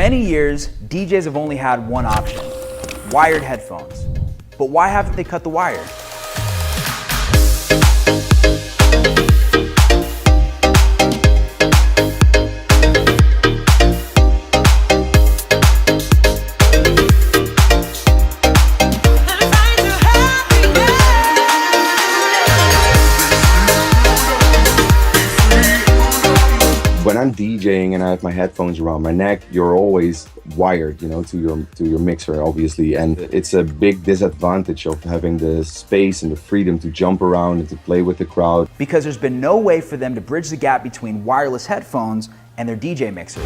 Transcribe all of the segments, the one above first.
many years, DJs have only had one option: wired headphones. But why haven't they cut the wire? When I'm DJing and I have my headphones around my neck, you're always wired, to your mixer, obviously. And it's a big disadvantage of having the space and the freedom to jump around and to play with the crowd. Because there's been no way for them to bridge the gap between wireless headphones and their DJ mixer.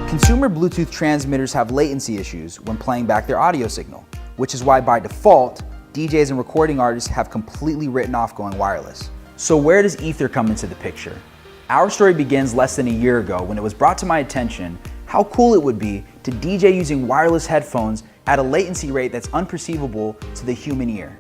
Consumer Bluetooth transmitters have latency issues when playing back their audio signal, which is why by default, DJs and recording artists have completely written off going wireless. So where does Ether come into the picture? Our story begins less than a year ago when it was brought to my attention how cool it would be to DJ using wireless headphones at a latency rate that's unperceivable to the human ear.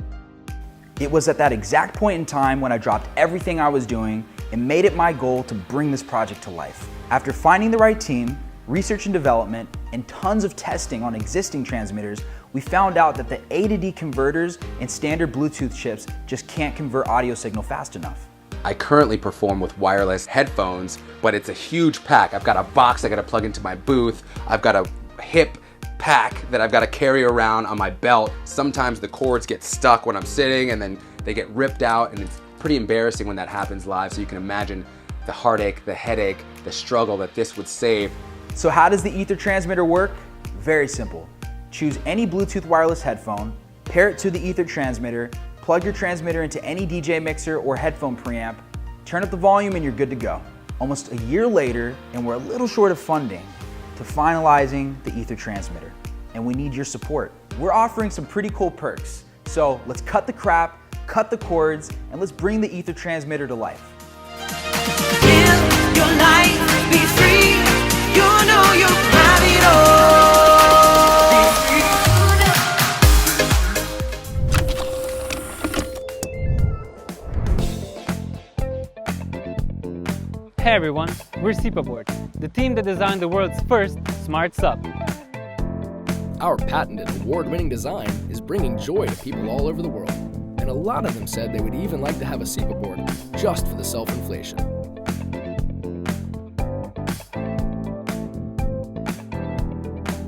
It was at that exact point in time when I dropped everything I was doing and made it my goal to bring this project to life. After finding the right team, research and development, and tons of testing on existing transmitters, we found out that the A to D converters and standard Bluetooth chips just can't convert audio signal fast enough. I currently perform with wireless headphones, but it's a huge pack. I've got a box I gotta plug into my booth. I've got a hip pack that I've gotta carry around on my belt. Sometimes the cords get stuck when I'm sitting and then they get ripped out, and it's pretty embarrassing when that happens live. So you can imagine the heartache, the headache, the struggle that this would save. So how does the Ether transmitter work? Very simple. Choose any Bluetooth wireless headphone, pair it to the Ether transmitter, plug your transmitter into any DJ mixer or headphone preamp, turn up the volume, and you're good to go. Almost a year later, and we're a little short of funding to finalizing the Ether transmitter, and we need your support. We're offering some pretty cool perks. So let's cut the crap, cut the cords, and let's bring the Ether transmitter to life. Live your life, be free. You know you have it all. Hey everyone, we're SipaBoard, the team that designed the world's first smart sub. Our patented award-winning design is bringing joy to people all over the world, and a lot of them said they would even like to have a SipaBoard just for the self-inflation.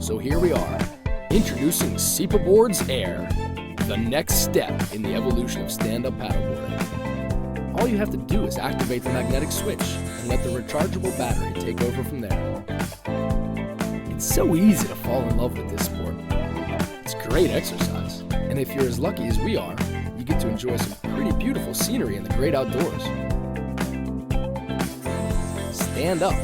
So here we are, introducing SipaBoard's Air, the next step in the evolution of stand-up paddleboarding. All you have to do is activate the magnetic switch and let the rechargeable battery take over from there. It's so easy to fall in love with this sport. It's great exercise, and if you're as lucky as we are, you get to enjoy some pretty beautiful scenery in the great outdoors. Stand up.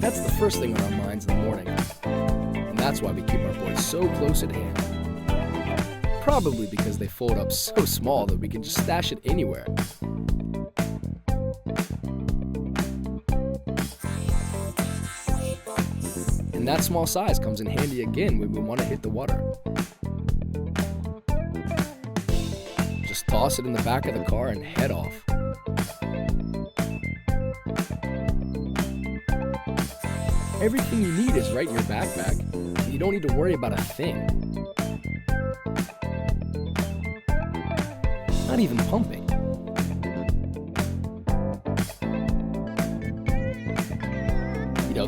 That's the first thing on our minds in the morning. And that's why we keep our boards so close at hand. Probably because they fold up so small that we can just stash it anywhere. And that small size comes in handy again when we want to hit the water. Just toss it in the back of the car and head off. Everything you need is right in your backpack, and you don't need to worry about a thing. Not even pumping.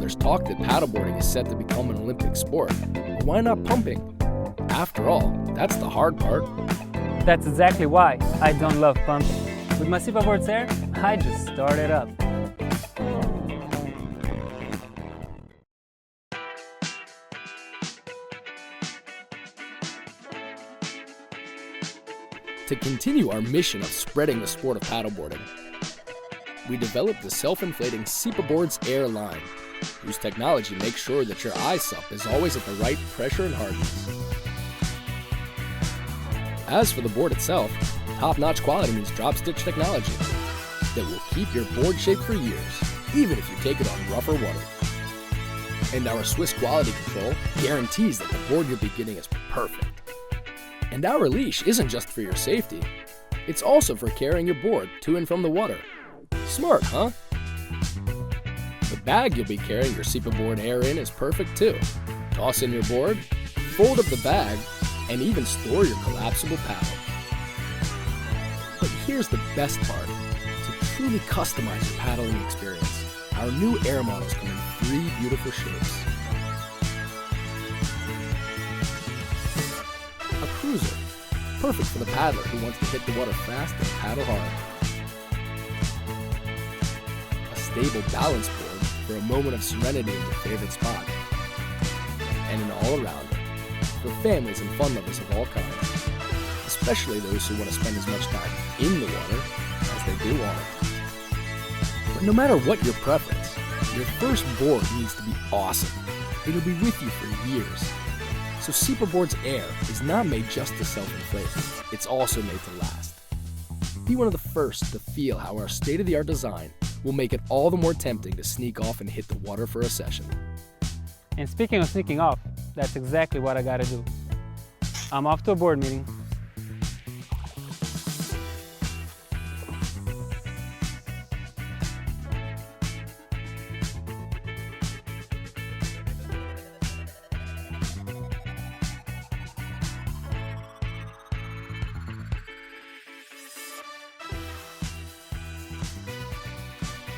There's talk that paddleboarding is set to become an Olympic sport. But why not pumping? After all, that's the hard part. That's exactly why I don't love pumping. With my SipaBoard's Air, I just start it up. To continue our mission of spreading the sport of paddleboarding, we developed the self-inflating SipaBoard's Air line, whose technology makes sure that your iSup is always at the right pressure and hardness. As for the board itself, top-notch quality means drop-stitch technology that will keep your board shape for years, even if you take it on rougher water. And our Swiss quality control guarantees that the board you'll be getting is perfect. And our leash isn't just for your safety, it's also for carrying your board to and from the water. Smart, huh? But bag you'll be carrying your SipaBoard Air in is perfect too. Toss in your board, fold up the bag, and even store your collapsible paddle. But here's the best part. To truly customize your paddling experience, our new Air models come in 3 beautiful shapes. A cruiser, perfect for the paddler who wants to hit the water fast and paddle hard. A stable balance board for a moment of serenity in your favorite spot. And an all-arounder for families and fun lovers of all kinds, especially those who want to spend as much time in the water as they do on it. But no matter what your preference, your first board needs to be awesome. It'll be with you for years. So SipaBoard's Air is not made just to self-inflate. It's also made to last. Be one of the first to feel how our state-of-the-art design will make it all the more tempting to sneak off and hit the water for a session. And speaking of sneaking off, that's exactly what I gotta do. I'm off to a board meeting.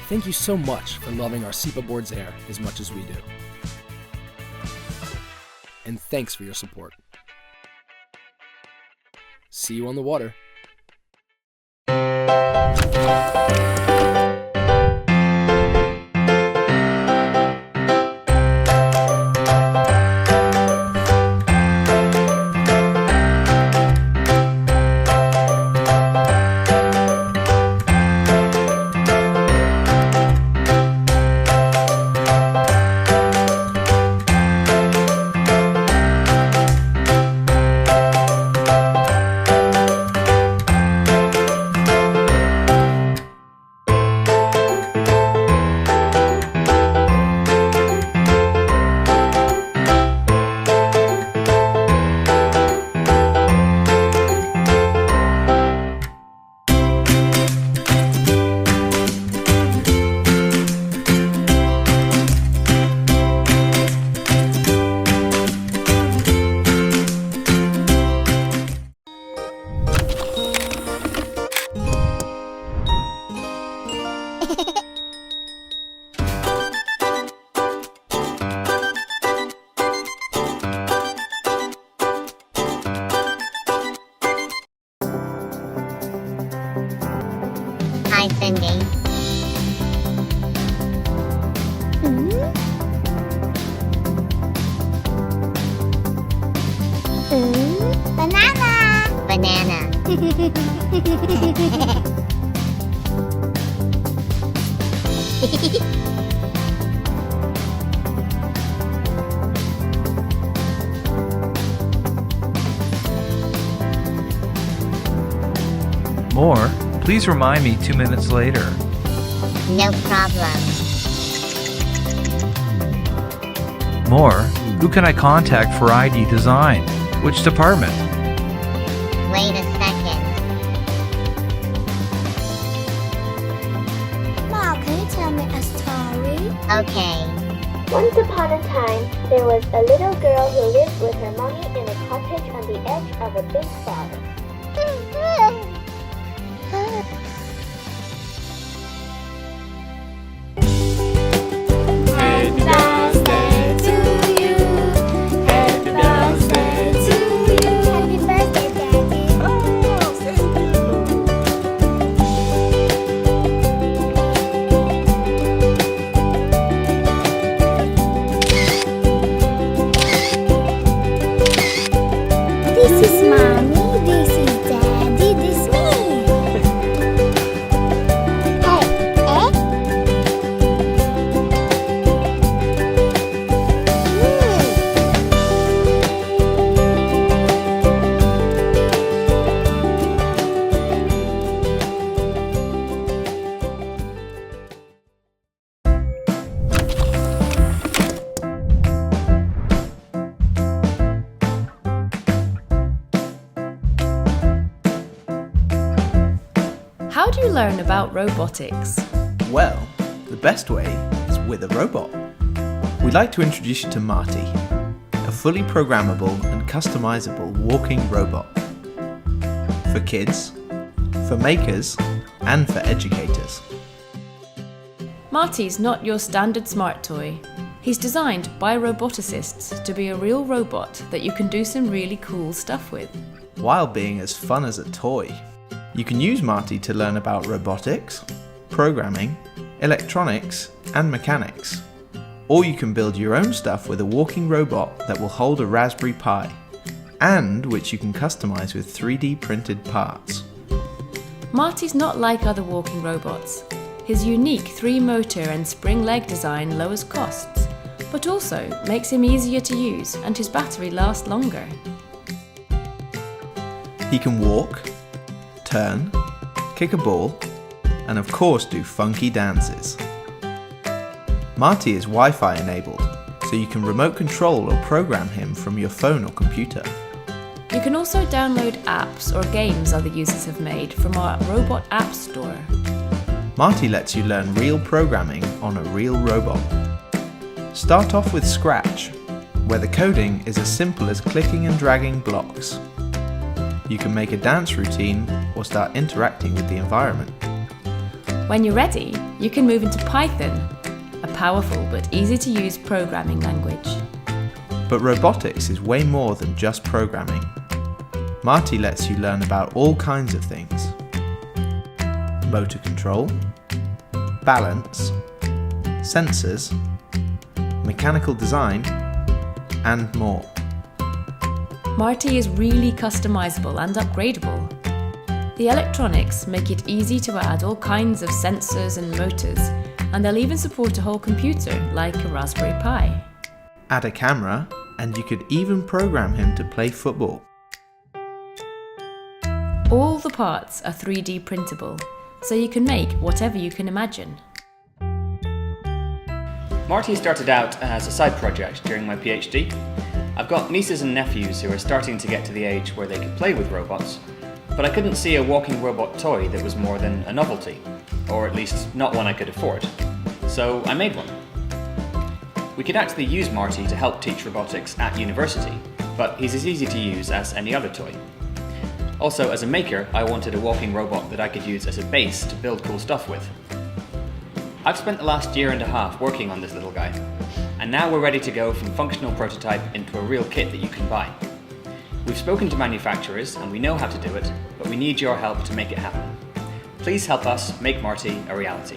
Thank you so much for loving our SipaBoard's Air as much as we do. And thanks for your support. See you on the water. Hi, Cindy. Banana! Banana. More, please remind me 2 minutes later. No problem. More, who can I contact for ID design? Which department? Wait a second. Mom, can you tell me a story? Okay. Once upon a time, there was a little girl who lived with her mommy in a cottage on the edge of a big forest. This is Mommy, this is Daddy, this is me. How do you learn about robotics? Well, the best way is with with a robot? We'd like to introduce you to Marty, a fully programmable and customizable walking robot. For kids, for makers, and for educators. Marty's not your standard smart toy. He's designed by roboticists to be a real robot that you can do some really cool stuff with. While being as fun as a toy. You can use Marty to learn about robotics, programming, electronics, and mechanics. Or you can build your own stuff with a walking robot that will hold a Raspberry Pi, and which you can customize with 3D printed parts. Marty's not like other walking robots. His unique 3-motor and spring leg design lowers costs, but also makes him easier to use and his battery lasts longer. He can walk, turn, kick a ball, and of course do funky dances. Marty is Wi-Fi enabled, so you can remote control or program him from your phone or computer. You can also download apps or games other users have made from our Robot App Store. Marty lets you learn real programming on a real robot. Start off with Scratch, where the coding is as simple as clicking and dragging blocks. You can make a dance routine or start interacting with the environment. When you're ready, you can move into Python, a powerful but easy to use programming language. But robotics is way more than just programming. Marty lets you learn about all kinds of things. Motor control, balance, sensors, mechanical design, and more. Marty is really customizable and upgradable. The electronics make it easy to add all kinds of sensors and motors, and they'll even support a whole computer like a Raspberry Pi. Add a camera, and you could even program him to play football. All the parts are 3D printable, so you can make whatever you can imagine. Marty started out as a side project during my PhD. I've got nieces and nephews who are starting to get to the age where they could play with robots, but I couldn't see a walking robot toy that was more than a novelty, or at least not one I could afford. So I made one. We could actually use Marty to help teach robotics at university, but he's as easy to use as any other toy. Also, as a maker, I wanted a walking robot that I could use as a base to build cool stuff with. I've spent the last year and a half working on this little guy, and now we're ready to go from functional prototype into a real kit that you can buy. We've spoken to manufacturers and we know how to do it, but we need your help to make it happen. Please help us make Marty a reality.